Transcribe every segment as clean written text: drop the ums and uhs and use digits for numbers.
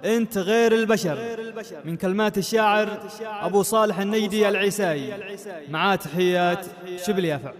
أنت غير البشر، من كلمات الشاعر أبو صالح النيدي العيسائي، مع تحيات شبل يافع.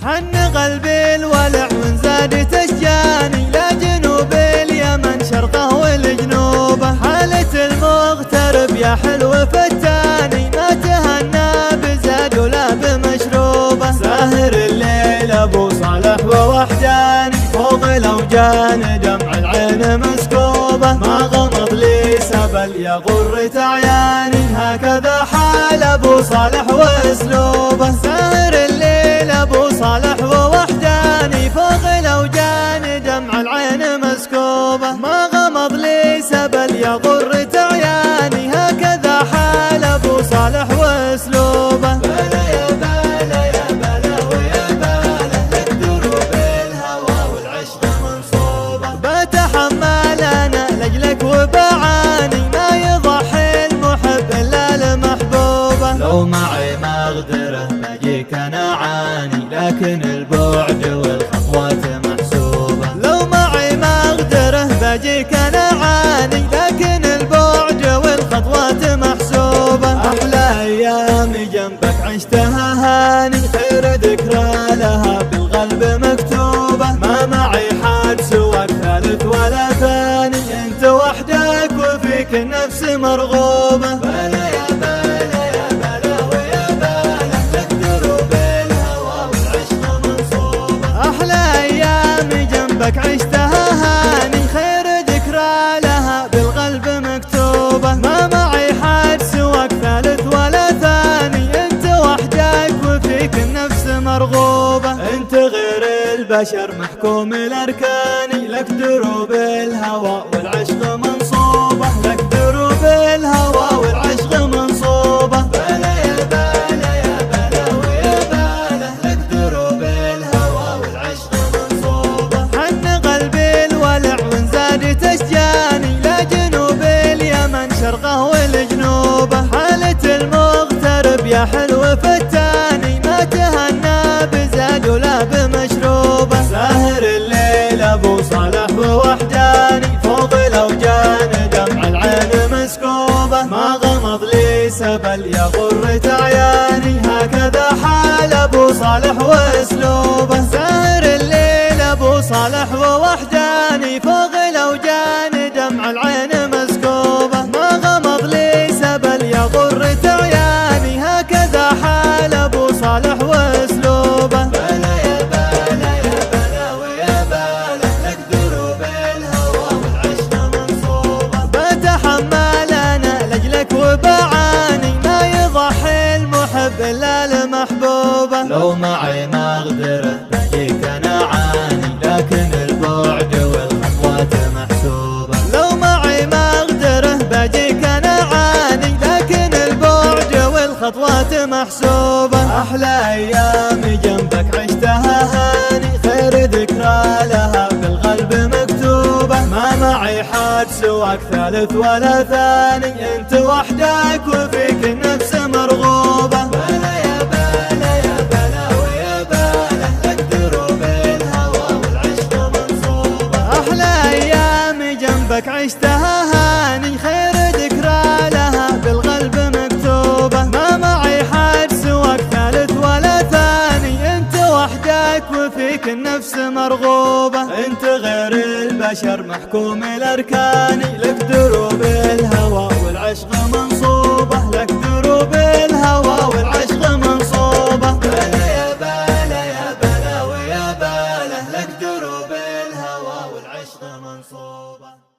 حن قلبي الولع من زادت اشجاني، لا جنوب اليمن شرقه والجنوبه، حالة المغترب يا حلو فتاني، ما تهنى بزاد ولا بمشروبه، ساهر الليل ابو صالح ووحداني، فوق الاوجان دمع العين مسكوبه، ما غمض لي سبل يا غرة عياني، هكذا حال ابو صالح واسلوبه، ساهر الليل ابو صالح ووحداني، فوق الاوجان دمع العين مسكوبه، ما غمض لي سبل يا غرة عياني، هكذا حال ابو صالح واسلوبه. بلا يا بلا يا بلا ويا بلا، لك دروب الهوى والعشق منصوبه، بتحمل انا لاجلك وبعاني، ما يضحي المحب الا لمحبوبه، لو معي ما اقدره بجيك انا عاني، لكن البعد والخطوات محسوبه، لو معي ما اقدره بجيك انا عاني، لكن البعد والخطوات محسوبه، احلى ايام جنبك عشتها هاني، خير ذكرى لها بالقلب مكتوبه، ما معي حد سواك ثالث ولا ثاني، انت وحدك وفيك النفس مرغوبه. بلا يا بلا يا بلا ويا بلا، لك دروب الهوى والعشق منصوبه، احلى ايام جنبك عشتها هاني، خير ذكرى لها بالقلب مكتوبه، ما معي حد سواك ثالث ولا ثاني، انت وحدك وفيك النفس مرغوبه، انت غير البشر محكوم الاركان، لك دروب الهوى والعشق منصوبه، لك دروب الهوى والعشق منصوبه. بلا يا بلا يا بلا ويا بلا، لك دروب الهوى والعشق منصوبه، حن قلبي الولع من زادت اشجاني، لا جنوب اليمن شرقه والجنوبه، حالة المغترب يا حلو فتاني، ما تهنى بزاد ولا بمشروبه، ساهر الليل ابو صالح ووحداني، فوق الاوجان دمع العين مسكوبه، ما غمض لي سبل يا غرة عياني، هكذا حال ابو صالح واسلوبه، ساهر الليل ابو صالح ووحداني، فوق الاوجان دمع العين مسكوبه، ما غمض لي سبل يا غرة عياني، هكذا حال ابو صالح واسلوبه. بلا يا بلا يا بلا ويا بلا، لك دروب الهوى والعشق منصوبه، بتحمل انا لاجلك وبعاني، ما يضحي المحب الا لمحبوبه، لو معي ما اقدره بجيك انا عاني، لكن البعد والخطوات محسوبه، لو معي ما اقدره بجيك انا عاني، لكن البعد والخطوات محسوبه، احلى ايام جنبك عشتها هاني، خير ذكرى لها بالقلب مكتوبه، ما معي حد سواك ثالث ولا ثاني، انت وحدك وفيك النفس مرغوبه. بلا يا بلا يا بلا ويا بلا، لك دروب الهوى والعشق منصوبه، احلى ايام جنبك عشتها هاني، خير ذكرى لها بالقلب مكتوبه، ما معي حد سواك ثالث ولا ثاني، انت وحدك وفيك النفس مرغوبه، انت غير البشر محكوم الاركان، لك دروب الهوى والعشق منصوبه، لك دروب الهوى والعشق منصوبه. بلا يا بلا يا بلا ويا بلا، لك دروب الهوى والعشق منصوبه.